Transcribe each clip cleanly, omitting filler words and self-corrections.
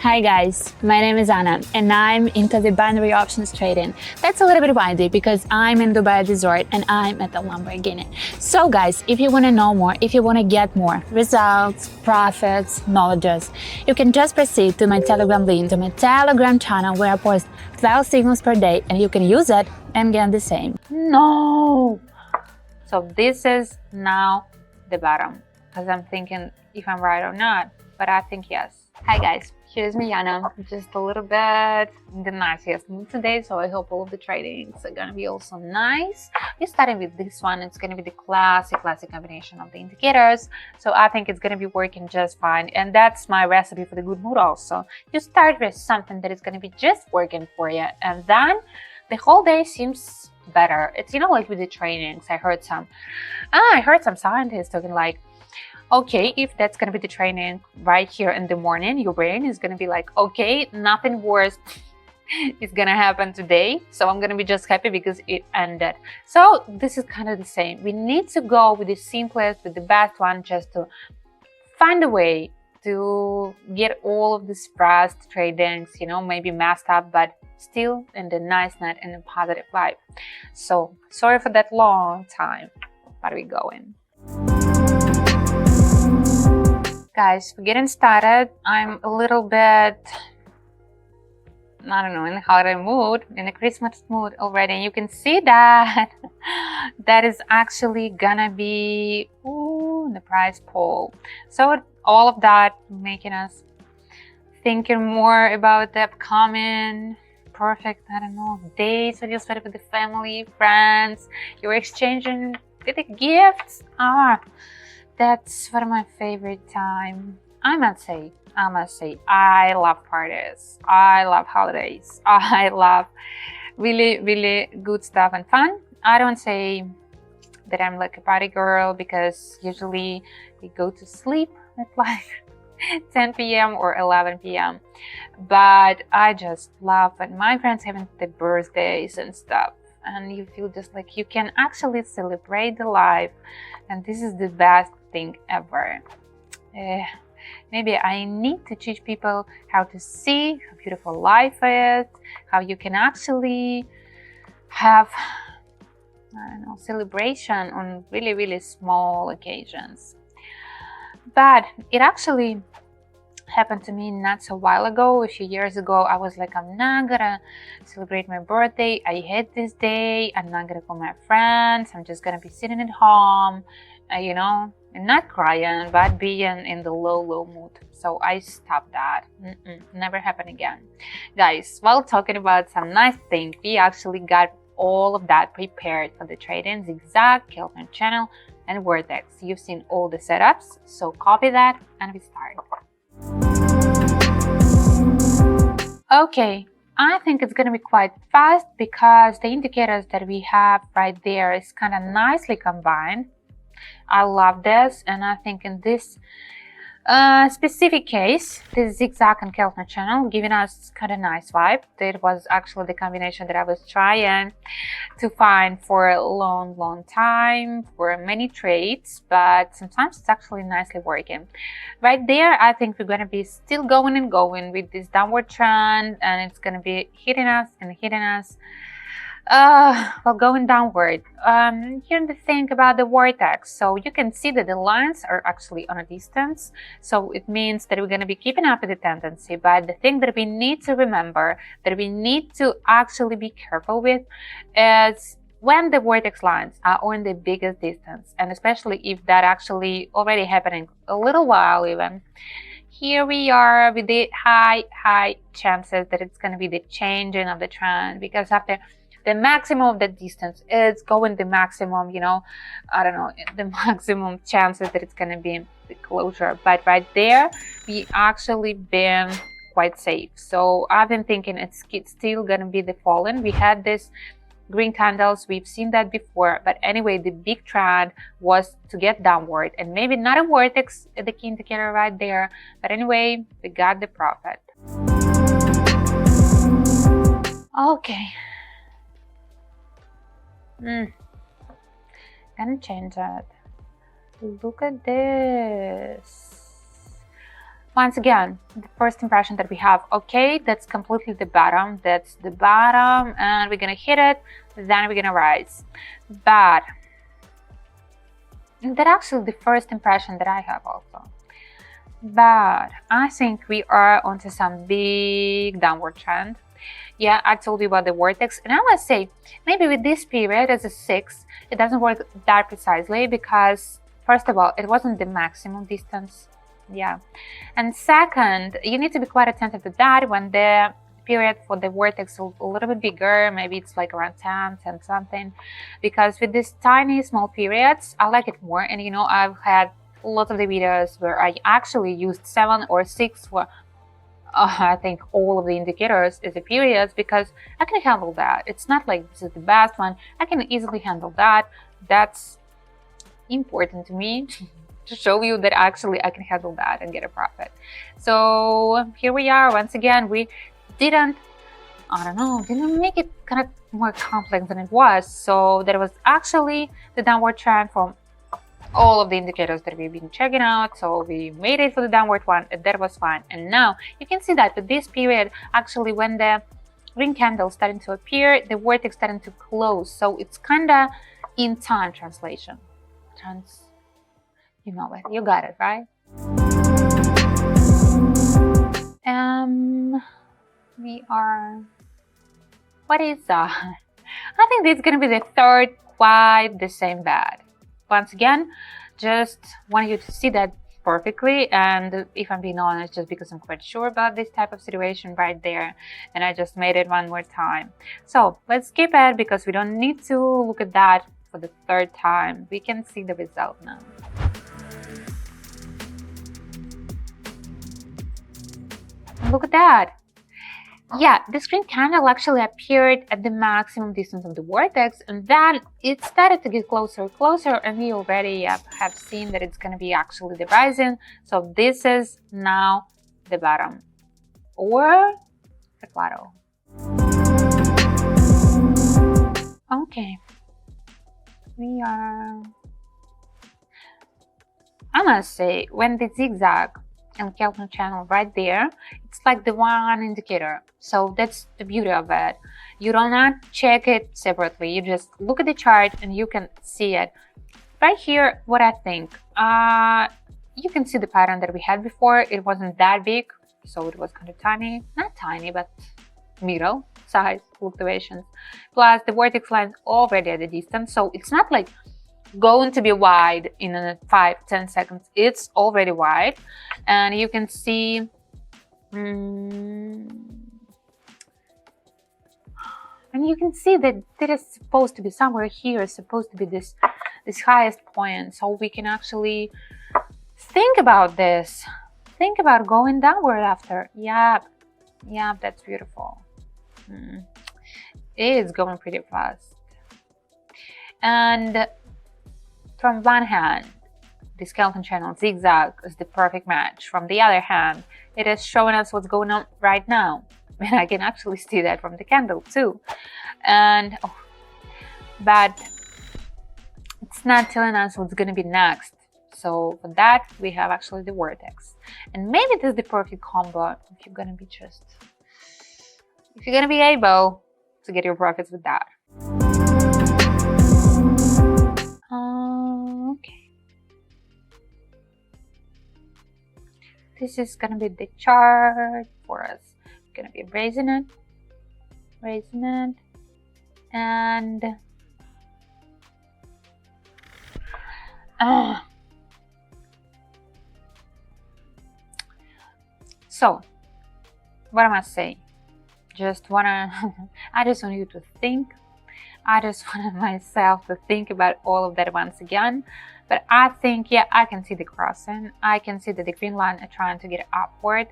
Hi guys, my name is Anna and I'm into the binary options trading. That's a little bit windy because I'm in Dubai Resort and I'm at the Lamborghini. So guys, if you want to know more, if you want to get more results, profits, knowledges, you can just proceed to my Telegram link, to my Telegram channel where I post 12 signals per day and you can use it and get the same. No! So this is now the bottom because I'm thinking if I'm right or not, but I think yes. Hi guys, here's me Yana, just a little bit in the nicest mood today, so I hope all of the tradings are gonna be also nice. We're starting with this one. It's gonna be the classic combination of the indicators, so I think it's gonna be working just fine, and that's my recipe for the good mood also. You start with something that is gonna be just working for you, and then the whole day seems better. It's, you know, like with the trainings, I heard some scientists talking like, okay, if that's going to be the training right here in the morning, your brain is going to be like, okay, nothing worse is going to happen today. So I'm going to be just happy because it ended. So this is kind of the same. We need to go with the simplest, with the best one, just to find a way to get all of these fast tradings, you know, maybe messed up, but still in the nice net and a positive vibe. So sorry for that long time, but we're going. Guys, we're getting started. I'm a little bit, I don't know, in the holiday mood, in the Christmas mood already. And you can see that that is actually gonna be the price poll. So all of that making us thinking more about the upcoming perfect, I don't know, days when you spend with the family, friends, you're exchanging with the gifts. That's one of my favorite time. I must say, I love parties. I love holidays. I love really good stuff and fun. I don't say that I'm like a party girl because usually we go to sleep at like 10 p.m. or 11 p.m. But I just love when my friends having the birthdays and stuff. And you feel just like you can actually celebrate the life. And this is the best thing ever. Maybe I need to teach people how to see how beautiful life is, how you can actually have, I don't know, celebration on really small occasions. But it actually happened to me not so while ago. A few years ago, I was like, I'm not gonna celebrate my birthday. I hate this day. I'm not gonna call my friends. I'm just gonna be sitting at home, you know, and not crying, but being in the low mood. So I stopped that. Never happen again. Guys, while talking about some nice things, we actually got all of that prepared for the trading Zigzag, Kelvin channel, and Vortex. You've seen all the setups, so copy that and we start. Okay, I think it's going to be quite fast because the indicators that we have right there is kind of nicely combined. I love this, and I think in this specific case, this Zigzag and Kelvin channel giving us kind of nice vibe. That was actually the combination that I was trying to find for a long time for many trades, but sometimes it's actually nicely working. Right there, I think we're going to be still going with this downward trend, and it's going to be hitting us while going downward. Here's the thing about the vortex. So you can see that the lines are actually on a distance. So it means that we're going to be keeping up with the tendency. But the thing that we need to remember, that we need to actually be careful with, is when the vortex lines are on the biggest distance, and especially if that actually already happening a little while even. Here we are with the high chances that it's going to be the changing of the trend, because after the maximum of the distance is going the maximum, you know, I don't know, the maximum chances that it's going to be the closure. But right there, we actually been quite safe. So I've been thinking it's still going to be the fallen. We had this green candles, we've seen that before. But anyway, the big trend was to get downward, and maybe not a vortex, the key indicator right there. But anyway, we got the profit. Okay. Gonna change that. Look at this. Once again, the first impression that we have, okay, that's completely the bottom, that's the bottom, and we're gonna hit it, then we're gonna rise. But that's actually the first impression that I have also. But I think we are onto some big downward trend. Yeah, I told you about the vortex, and I must say, maybe with this period as a 6, it doesn't work that precisely because, first of all, it wasn't the maximum distance. Yeah, and second, you need to be quite attentive to that when the period for the vortex is a little bit bigger, maybe it's like around 10 something, because with these tiny small periods, I like it more. And you know, I've had lots of the videos where I actually used 7 or 6 for I think all of the indicators is the periods, because I can handle that. It's not like this is the best one. I can easily handle that. That's important to me to show you that actually I can handle that and get a profit. So here we are. Once again, we didn't make it kind of more complex than it was. So that was actually the downward trend from all of the indicators that we've been checking out. So we made it for the downward one, and that was fine. And now you can see that with this period, actually when the green candle starting to appear, the vortex starting to close. So it's kind of in time translation. You know it, you got it, right? We are, what is that? I think this is gonna be the third quite the same bad. Once again, just want you to see that perfectly, and if I'm being honest, just because I'm quite sure about this type of situation right there, and I just made it one more time. So let's skip it because we don't need to look at that for the third time. We can see the result now. Look at that. Yeah, this green candle actually appeared at the maximum distance of the vortex, and then it started to get closer and closer, and we already have seen that it's going to be actually the rising. So this is now the bottom or the plateau. Okay, we are, I must say, when the zigzag and Kelton channel right there, it's like the one indicator. So that's the beauty of it. You do not check it separately. You just look at the chart and you can see it. Right here, what I think, you can see the pattern that we had before. It wasn't that big, so it was kind of tiny. Not tiny, but middle size fluctuations. Plus the vortex line already at a distance, so it's not like going to be wide in 5-10 seconds. It's already wide, and you can see that it is supposed to be somewhere here. It's supposed to be this highest point, so we can actually think about this, think about going downward after. Yeah, that's beautiful. It is going pretty fast. And from one hand, the skeleton channel zigzag is the perfect match. From the other hand, it is showing us what's going on right now. And I can actually see that from the candle too. And but it's not telling us what's going to be next. So for that, we have actually the vortex. And maybe this is the perfect combo if you're going to be able to get your profits with that. Okay. This is gonna be the chart for us. We're gonna be raising it, and so what I must say, I just want you to think. I just wanted myself to think about all of that once again. But I think, yeah, I can see the crossing. I can see that the green line are trying to get upward.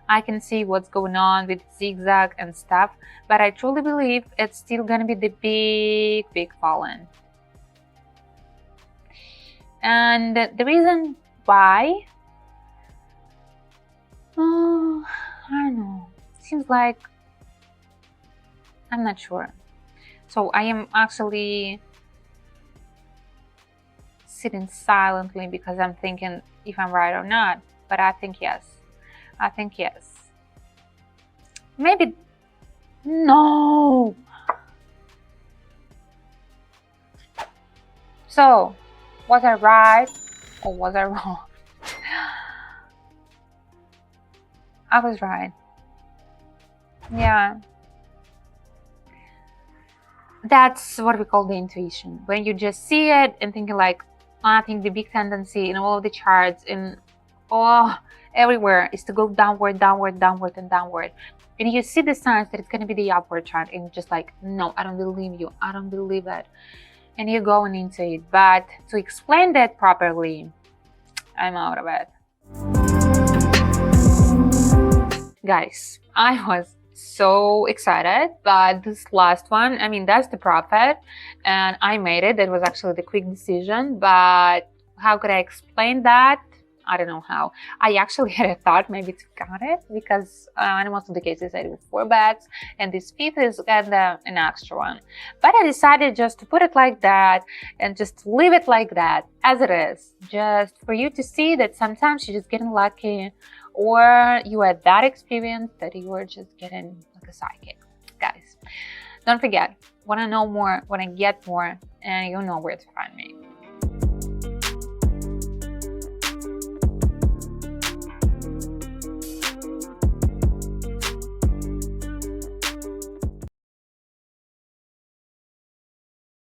I can see what's going on with zigzag and stuff. But I truly believe it's still going to be the big falling. And the reason why, I don't know. Seems like, I'm not sure. So I am actually sitting silently because I'm thinking if I'm right or not. But I think yes. I think yes. Maybe no. So, was I right or was I wrong? I was right. Yeah. That's what we call the intuition. When you just see it and thinking like, I think the big tendency in all of the charts in everywhere is to go downward, downward, downward, and downward. And you see the signs that it's going to be the upward trend, and you're just like, no, I don't believe you. I don't believe it. And you're going into it. But to explain that properly, I'm out of it. Guys, I was so excited, but this last one, I mean, that's the profit, and I made it. That was actually the quick decision, but how could I explain that? I don't know how. I actually had a thought maybe to count it, because in most of the cases I do 4 bets, and this fifth is an extra one. But I decided just to put it like that and just leave it like that, as it is, just for you to see that sometimes you're just getting lucky, or you had that experience that you were just getting like a psychic. Guys, don't forget, want to know more, want to get more, and you know where to find me.